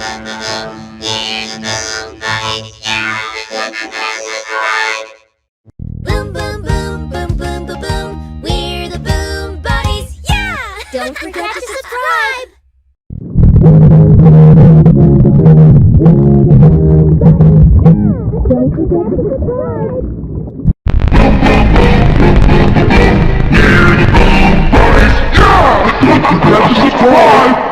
Boom, boom, boom, boom, boom, boom, boom. We're the Boom Buddies, yeah! Don't forget to subscribe! Don't forget to subscribe! Subscribe!